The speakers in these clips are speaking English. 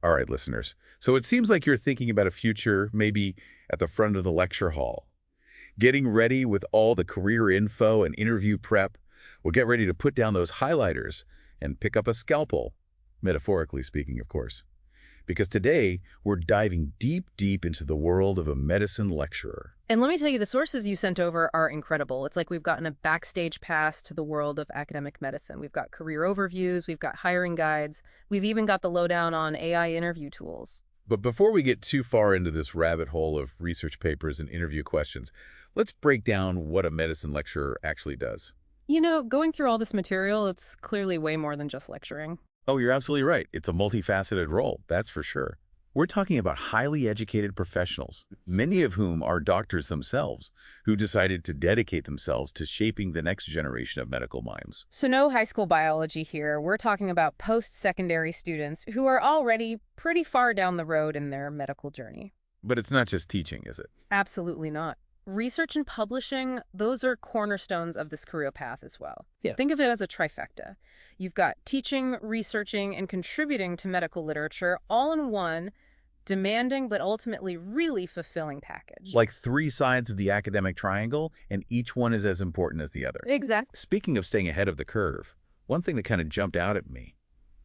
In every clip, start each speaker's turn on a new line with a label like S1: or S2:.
S1: All right, listeners. So it seems like you're thinking about a future maybe at the front of the lecture hall, getting ready with all the career info and interview prep. Well, get ready to put down those highlighters and pick up a scalpel, metaphorically speaking, of course. Because today, we're diving deep into the world of a medicine lecturer.
S2: And let me tell you, the sources you sent over are incredible. It's like we've gotten a backstage pass to the world of academic medicine. We've got career overviews, we've got hiring guides, we've even got the lowdown on AI interview tools.
S1: But before we get too far into this rabbit hole of research papers and interview questions, let's break down what a medicine lecturer actually does.
S2: You know, going through all this material, it's clearly way more than just lecturing.
S1: Oh, you're absolutely right. It's a multifaceted role, that's for sure. We're talking about highly educated professionals, many of whom are doctors themselves, who decided to dedicate themselves to shaping the next generation of medical minds.
S2: So no high school biology here. We're talking about post-secondary students who are already pretty far down the road in their medical journey.
S1: But it's not just teaching, is it?
S2: Absolutely not. Research and publishing, those are cornerstones of this career path as well.
S1: Yeah.
S2: Think of it as a trifecta. You've got teaching, researching, and contributing to medical literature all in one demanding but ultimately really fulfilling package.
S1: Like three sides of the academic triangle, and each one is as important as the other.
S2: Exactly.
S1: Speaking of staying ahead of the curve, one thing that kind of jumped out at me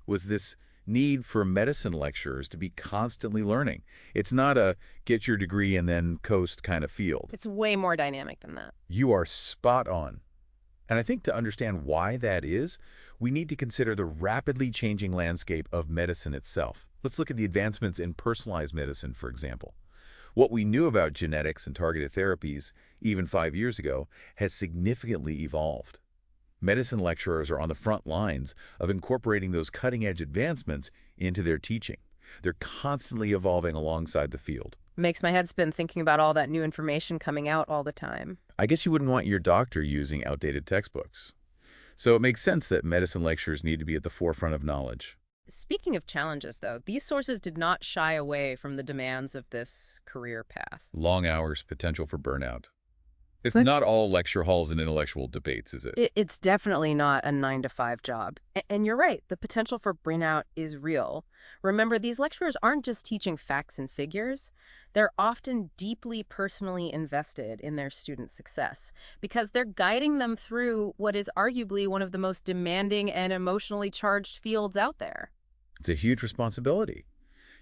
S1: was this need for medicine lecturers to be constantly learning. It's not a get your degree and then coast kind of field.
S2: It's way more dynamic than that.
S1: You are spot on. And I think to understand why that is, we need to consider the rapidly changing landscape of medicine itself. Let's look at the advancements in personalized medicine, for example. What we knew about genetics and targeted therapies, even 5 years ago, has significantly evolved. Medicine lecturers are on the front lines of incorporating those cutting-edge advancements into their teaching. They're constantly evolving alongside the field.
S2: Makes my head spin thinking about all that new information coming out all the time.
S1: I guess you wouldn't want your doctor using outdated textbooks. So it makes sense that medicine lecturers need to be at the forefront of knowledge.
S2: Speaking of challenges, though, these sources did not shy away from the demands of this career path.
S1: Long hours, potential for burnout. It's not all lecture halls and intellectual debates, is it?
S2: It's definitely not a 9-to-5 job. And you're right, the potential for burnout is real. Remember, these lecturers aren't just teaching facts and figures. They're often deeply personally invested in their students' success because they're guiding them through what is arguably one of the most demanding and emotionally charged fields out there.
S1: It's a huge responsibility.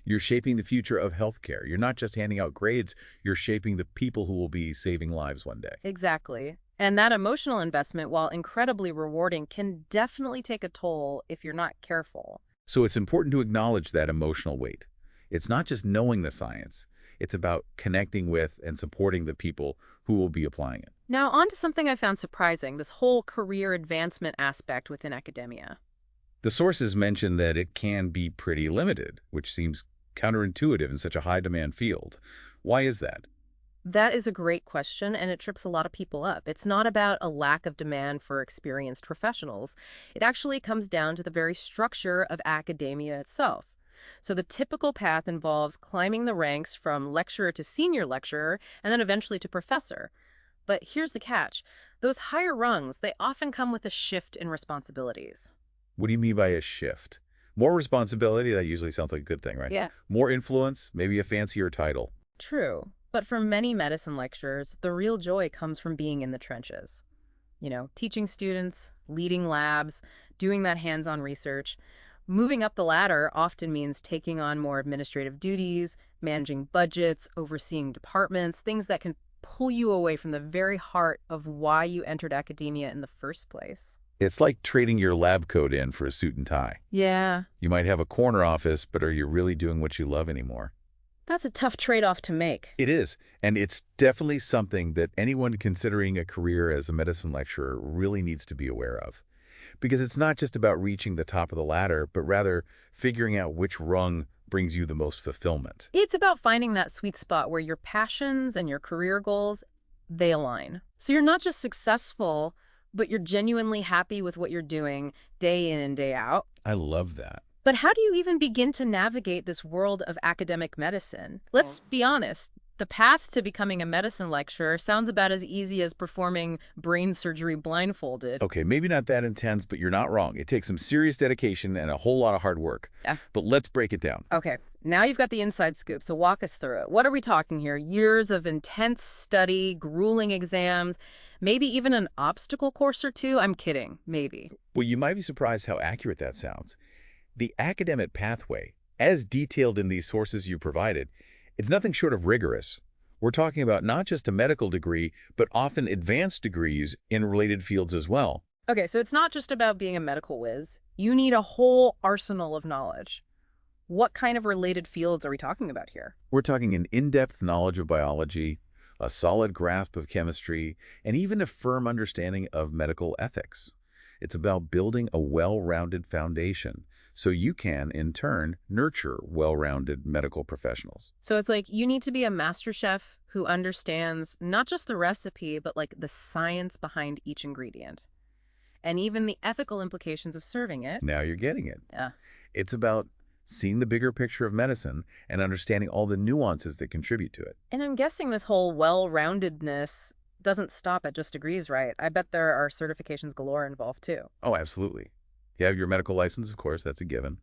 S1: You're shaping the future of healthcare. You're not just handing out grades, you're shaping the people who will be saving lives one day.
S2: Exactly. And that emotional investment, while incredibly rewarding, can definitely take a toll if you're not careful.
S1: So it's important to acknowledge that emotional weight. It's not just knowing the science. It's about connecting with and supporting the people who will be applying it.
S2: Now, on to something I found surprising, this whole career advancement aspect within academia.
S1: The sources mention that it can be pretty limited, which seems counterintuitive in such a high-demand field. Why is that?
S2: That is a great question, and it trips a lot of people up. It's not about a lack of demand for experienced professionals. It actually comes down to the very structure of academia itself. So the typical path involves climbing the ranks from lecturer to senior lecturer, and then eventually to professor. But here's the catch. Those higher rungs, they often come with a shift in responsibilities.
S1: What do you mean by a shift? More responsibility, that usually sounds like a good thing, right?
S2: Yeah.
S1: More influence, maybe a fancier title.
S2: True. But for many medicine lecturers, the real joy comes from being in the trenches. You know, teaching students, leading labs, doing that hands-on research. Moving up the ladder often means taking on more administrative duties, managing budgets, overseeing departments, things that can pull you away from the very heart of why you entered academia in the first place.
S1: It's like trading your lab coat in for a suit and tie.
S2: Yeah.
S1: You might have a corner office, but are you really doing what you love anymore?
S2: That's a tough trade-off to make.
S1: It is, and it's definitely something that anyone considering a career as a medicine lecturer really needs to be aware of. Because it's not just about reaching the top of the ladder, but rather figuring out which rung brings you the most fulfillment.
S2: It's about finding that sweet spot where your passions and your career goals, they align. So you're not just successful, but you're genuinely happy with what you're doing day in and day out.
S1: I love that.
S2: But how do you even begin to navigate this world of academic medicine? Let's be honest, The path to becoming a medicine lecturer sounds about as easy as performing brain surgery blindfolded.
S1: Okay, maybe not that intense, but you're not wrong. It takes some serious dedication and a whole lot of hard work.
S2: Yeah.
S1: But let's break it down.
S2: Okay, now you've got the inside scoop, so walk us through it. What are we talking here? Years of intense study, grueling exams, maybe even an obstacle course or two? I'm kidding, maybe.
S1: Well, you might be surprised how accurate that sounds. The academic pathway, as detailed in these sources you provided, it's nothing short of rigorous. We're talking about not just a medical degree, but often advanced degrees in related fields as well.
S2: Okay, so it's not just about being a medical whiz. You need a whole arsenal of knowledge. What kind of related fields are we talking about here?
S1: We're talking an in-depth knowledge of biology, a solid grasp of chemistry, and even a firm understanding of medical ethics. It's about building a well-rounded foundation so you can, in turn, nurture well-rounded medical professionals.
S2: So it's like you need to be a master chef who understands not just the recipe, but like the science behind each ingredient and even the ethical implications of serving it.
S1: Now you're getting it.
S2: Yeah.
S1: It's about seeing the bigger picture of medicine and understanding all the nuances that contribute to it.
S2: And I'm guessing this whole well-roundedness doesn't stop at just degrees, right? I bet there are certifications galore involved too.
S1: Oh, absolutely. You have your medical license, of course, that's a given.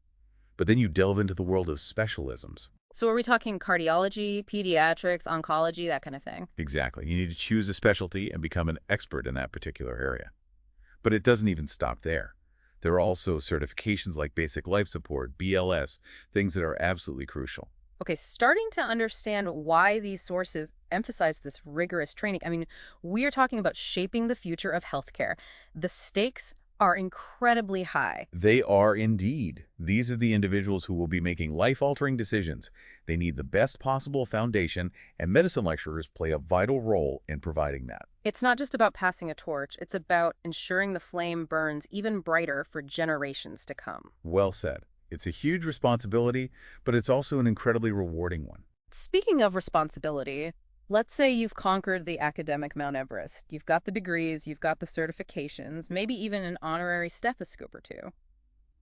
S1: But then you delve into the world of specialisms.
S2: So are we talking cardiology, pediatrics, oncology, that kind of thing?
S1: Exactly. You need to choose a specialty and become an expert in that particular area. But it doesn't even stop there. There are also certifications like basic life support, BLS, things that are absolutely crucial.
S2: Okay, starting to understand why these sources emphasize this rigorous training. I mean, we are talking about shaping the future of healthcare. The stakes are incredibly high.
S1: They are indeed. These are the individuals who will be making life-altering decisions. They need the best possible foundation, and medicine lecturers play a vital role in providing that.
S2: It's not just about passing a torch. It's about ensuring the flame burns even brighter for generations to come.
S1: Well said. It's a huge responsibility, but it's also an incredibly rewarding one.
S2: Speaking of responsibility, let's say you've conquered the academic Mount Everest. You've got the degrees, you've got the certifications, maybe even an honorary stethoscope or two.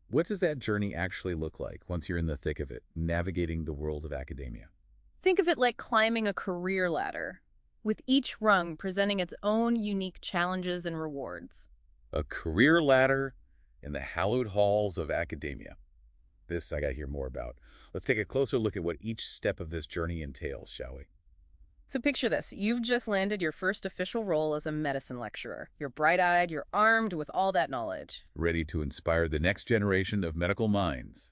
S1: What does that journey actually look like once you're in the thick of it, navigating the world of academia?
S2: Think of it like climbing a career ladder, with each rung presenting its own unique challenges and rewards.
S1: A career ladder in the hallowed halls of academia. This I got to hear more about. Let's take a closer look at what each step of this journey entails, shall we?
S2: So picture this. You've just landed your first official role as a medicine lecturer. You're bright-eyed, you're armed with all that knowledge.
S1: Ready to inspire the next generation of medical minds.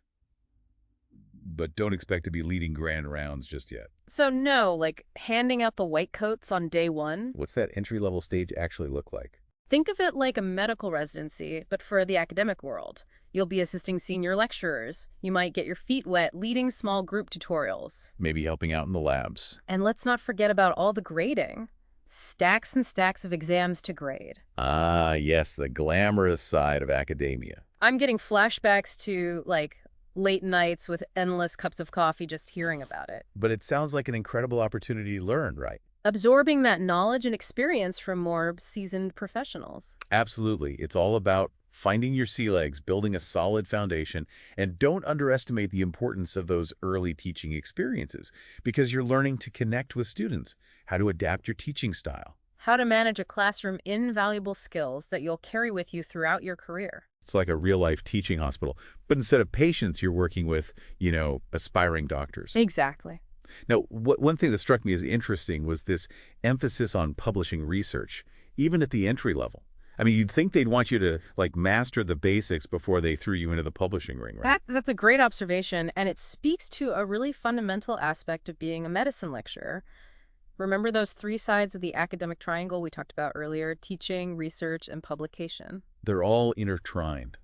S1: But don't expect to be leading grand rounds just yet.
S2: So no, like handing out the white coats on day one.
S1: What's that entry-level stage actually look like?
S2: Think of it like a medical residency, but for the academic world. You'll be assisting senior lecturers. You might get your feet wet leading small group tutorials.
S1: Maybe helping out in the labs.
S2: And let's not forget about all the grading. Stacks and stacks of exams to grade.
S1: Ah, yes, the glamorous side of academia.
S2: I'm getting flashbacks to, like, late nights with endless cups of coffee just hearing about it.
S1: But it sounds like an incredible opportunity to learn, right?
S2: Absorbing that knowledge and experience from more seasoned professionals.
S1: Absolutely. It's all about finding your sea legs, building a solid foundation, and don't underestimate the importance of those early teaching experiences because you're learning to connect with students, how to adapt your teaching style.
S2: How to manage a classroom, invaluable skills that you'll carry with you throughout your career.
S1: It's like a real-life teaching hospital, but instead of patients, you're working with, aspiring doctors.
S2: Exactly.
S1: Now, one thing that struck me as interesting was this emphasis on publishing research, even at the entry level. I mean, you'd think they'd want you to, master the basics before they threw you into the publishing ring, right?
S2: That's a great observation, and it speaks to a really fundamental aspect of being a medicine lecturer. Remember those three sides of the academic triangle we talked about earlier: teaching, research, and publication?
S1: They're all intertwined.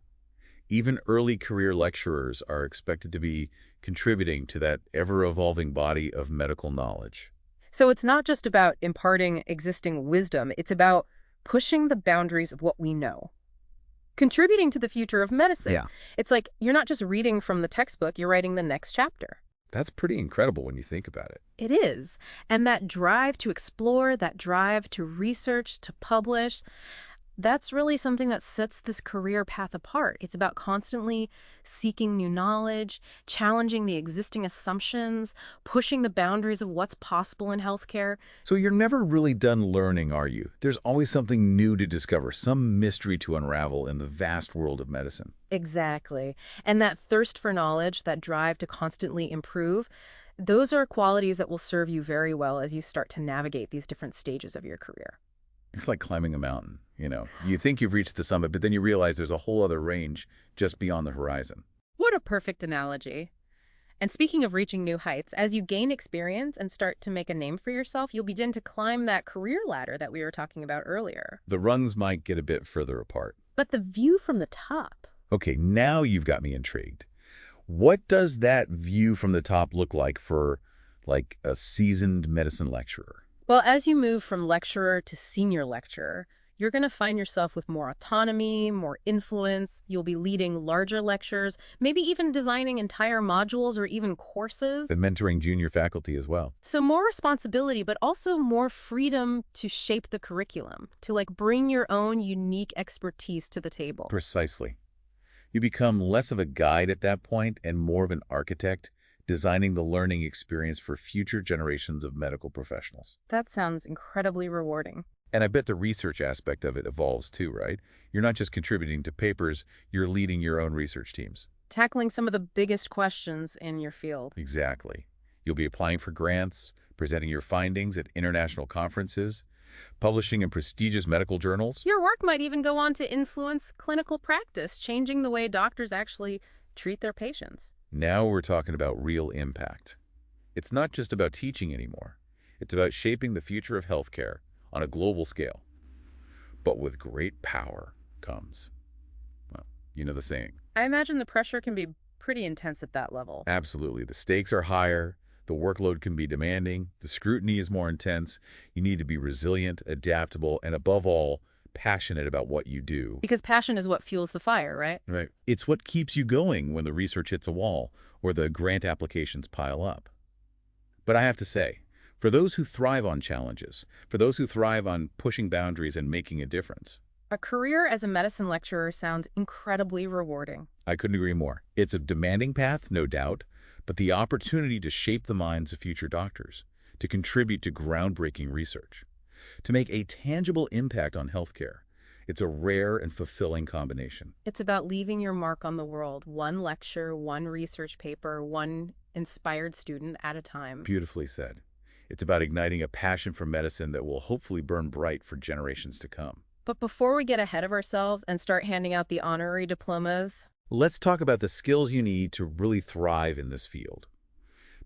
S1: Even early career lecturers are expected to be contributing to that ever-evolving body of medical knowledge.
S2: So it's not just about imparting existing wisdom, it's about pushing the boundaries of what we know, contributing to the future of medicine.
S1: Yeah.
S2: It's like you're not just reading from the textbook, you're writing the next chapter.
S1: That's pretty incredible when you think about it.
S2: It is. And that drive to explore, that drive to research, to publish, That's really something that sets this career path apart. It's about constantly seeking new knowledge, challenging the existing assumptions, pushing the boundaries of what's possible in healthcare.
S1: So you're never really done learning, are you? There's always something new to discover, some mystery to unravel in the vast world of medicine.
S2: Exactly. And that thirst for knowledge, that drive to constantly improve, those are qualities that will serve you very well as you start to navigate these different stages of your career.
S1: It's like climbing a mountain, you know. You think you've reached the summit, but then you realize there's a whole other range just beyond the horizon.
S2: What a perfect analogy. And speaking of reaching new heights, as you gain experience and start to make a name for yourself, you'll begin to climb that career ladder that we were talking about earlier.
S1: The rungs might get a bit further apart.
S2: But the view from the top.
S1: Okay, now you've got me intrigued. What does that view from the top look like for, like, a seasoned medicine lecturer?
S2: Well, as you move from lecturer to senior lecturer, you're going to find yourself with more autonomy, more influence. You'll be leading larger lectures, maybe even designing entire modules or even courses.
S1: And mentoring junior faculty as well.
S2: So more responsibility, but also more freedom to shape the curriculum, to like bring your own unique expertise to the table.
S1: Precisely. You become less of a guide at that point and more of an architect, designing the learning experience for future generations of medical professionals.
S2: That sounds incredibly rewarding.
S1: And I bet the research aspect of it evolves too, right? You're not just contributing to papers, you're leading your own research teams.
S2: Tackling some of the biggest questions in your field.
S1: Exactly. You'll be applying for grants, presenting your findings at international conferences, publishing in prestigious medical journals.
S2: Your work might even go on to influence clinical practice, changing the way doctors actually treat their patients.
S1: Now we're talking about real impact. It's not just about teaching anymore. It's about shaping the future of healthcare on a global scale. But with great power comes, well, you know the saying.
S2: I imagine the pressure can be pretty intense at that level.
S1: Absolutely. The stakes are higher. The workload can be demanding. The scrutiny is more intense. You need to be resilient, adaptable, and above all, passionate about what you do.
S2: Because passion is what fuels the fire, right?
S1: Right. It's what keeps you going when the research hits a wall or the grant applications pile up. But I have to say, for those who thrive on challenges, for those who thrive on pushing boundaries and making a difference,
S2: A career as a medicine lecturer sounds incredibly rewarding.
S1: I couldn't agree more. It's a demanding path, no doubt, but the opportunity to shape the minds of future doctors, to contribute to groundbreaking research, to make a tangible impact on healthcare, it's a rare and fulfilling combination.
S2: It's about leaving your mark on the world, one lecture, one research paper, one inspired student at a time.
S1: Beautifully said. It's about igniting a passion for medicine that will hopefully burn bright for generations to come.
S2: But before we get ahead of ourselves and start handing out the honorary diplomas,
S1: Let's talk about the skills you need to really thrive in this field.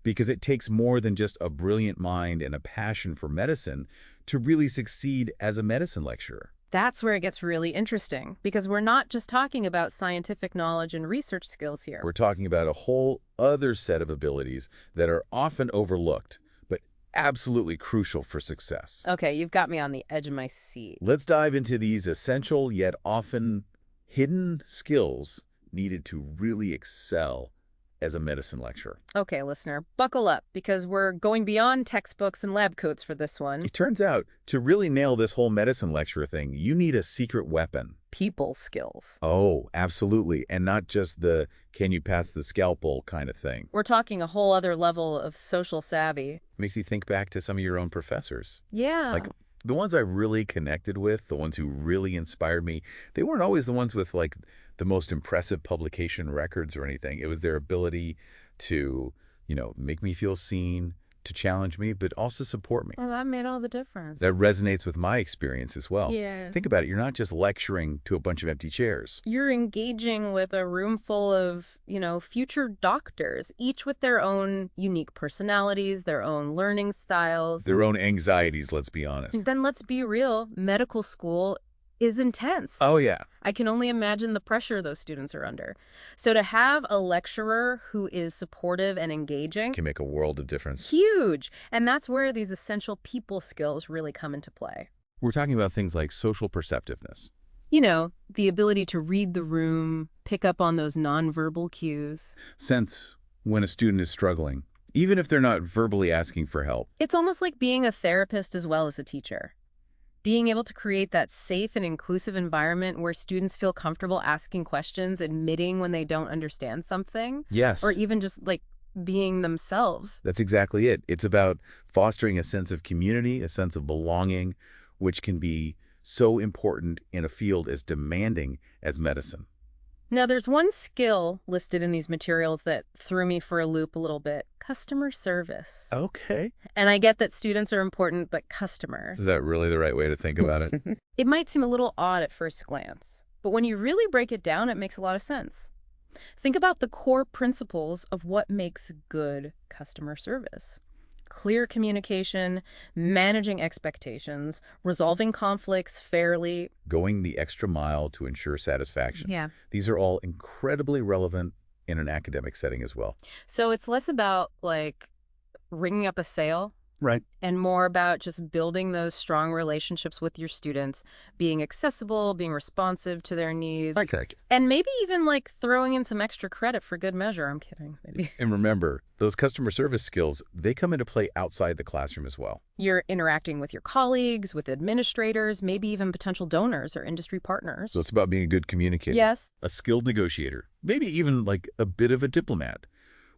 S1: Because it takes more than just a brilliant mind and a passion for medicine to really succeed as a medicine lecturer.
S2: that's where it gets really interesting, because we're not just talking about scientific knowledge and research skills here.
S1: We're talking about a whole other set of abilities that are often overlooked, but absolutely crucial for success.
S2: Okay, you've got me on the edge of my seat.
S1: Let's dive into these essential yet often hidden skills needed to really excel as a medicine lecturer.
S2: Okay, listener, buckle up, because we're going beyond textbooks and lab coats for this one.
S1: It turns out, to really nail this whole medicine lecturer thing, you need a secret weapon.
S2: People skills.
S1: Oh, absolutely. And not just the can you pass the scalpel kind of thing.
S2: We're talking a whole other level of social savvy.
S1: Makes you think back to some of your own professors.
S2: Yeah.
S1: Like the ones I really connected with, the ones who really inspired me, they weren't always the ones with like the most impressive publication records or anything. It was their ability to, make me feel seen, to challenge me, but also support me.
S2: Well, that made all the difference.
S1: That resonates with my experience as well.
S2: Yeah.
S1: Think about it. You're not just lecturing to a bunch of empty chairs.
S2: You're engaging with a room full of, future doctors, each with their own unique personalities, their own learning styles.
S1: Their own anxieties, let's be honest.
S2: Then let's be real, medical school is intense.
S1: Oh, yeah.
S2: I can only imagine the pressure those students are under. So to have a lecturer who is supportive and engaging,
S1: Can make a world of difference.
S2: huge. And that's where these essential people skills really come into play.
S1: We're talking about things like social perceptiveness.
S2: The ability to read the room, pick up on those nonverbal cues.
S1: Sense when a student is struggling, even if they're not verbally asking for help.
S2: It's almost like being a therapist as well as a teacher. Being able to create that safe and inclusive environment where students feel comfortable asking questions, admitting when they don't understand something, or
S1: Yes,
S2: even just like being themselves.
S1: that's exactly it. It's about fostering a sense of community, a sense of belonging, which can be so important in a field as demanding as medicine.
S2: Now, there's one skill listed in these materials that threw me for a loop a little bit: customer service.
S1: Okay.
S2: And I get that students are important, but
S1: Is
S2: customers.
S1: that really the right way to think about it?
S2: It might seem a little odd at first glance, but when you really break it down, it makes a lot of sense. Think about the core principles of what makes good customer service: clear communication, managing expectations, resolving conflicts fairly.
S1: Going the extra mile to ensure satisfaction.
S2: Yeah.
S1: These are all incredibly relevant in an academic setting as well.
S2: So it's less about like ringing up a sale
S1: Right.
S2: and more about just building those strong relationships with your students, being accessible, being responsive to their needs,
S1: Okay.
S2: and maybe even like throwing in some extra credit for good measure. I'm kidding, maybe.
S1: And remember, those customer service skills, they come into play outside the classroom as well.
S2: You're interacting with your colleagues, with administrators, maybe even potential donors or industry partners.
S1: So it's about being a good communicator.
S2: Yes.
S1: A skilled negotiator, maybe even like a bit of a diplomat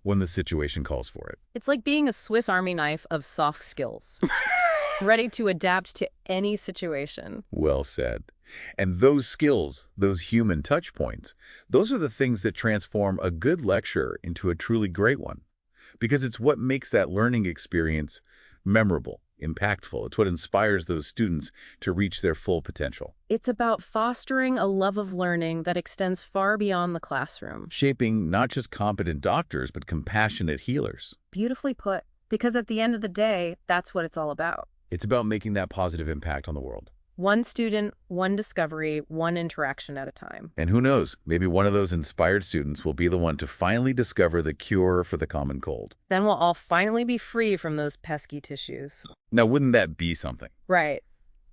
S1: when the situation calls for it.
S2: It's like being a Swiss Army knife of soft skills, ready to adapt to any situation.
S1: Well said. And those skills, those human touch points, those are the things that transform a good lecture into a truly great one. Because it's what makes that learning experience memorable, impactful. It's what inspires those students to reach their full potential.
S2: It's about fostering a love of learning that extends far beyond the classroom.
S1: Shaping not just competent doctors, but compassionate healers.
S2: Beautifully put. Because at the end of the day, that's what it's all about.
S1: It's about making that positive impact on the world.
S2: One student, one discovery, one interaction at a time.
S1: And who knows, maybe one of those inspired students will be the one to finally discover the cure for the common cold.
S2: Then we'll all finally be free from those pesky tissues.
S1: Now, wouldn't that be something?
S2: Right.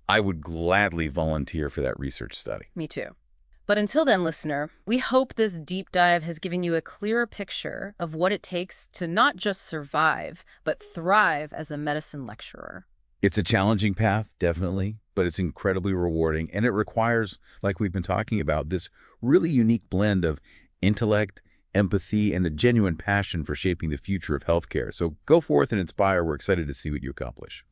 S1: I would gladly volunteer for that research study.
S2: Me too. But until then, listener, we hope this deep dive has given you a clearer picture of what it takes to not just survive, but thrive as a medicine lecturer.
S1: It's a challenging path, definitely, but it's incredibly rewarding, and it requires, like we've been talking about, this really unique blend of intellect, empathy, and a genuine passion for shaping the future of healthcare. So go forth and inspire. We're excited to see what you accomplish.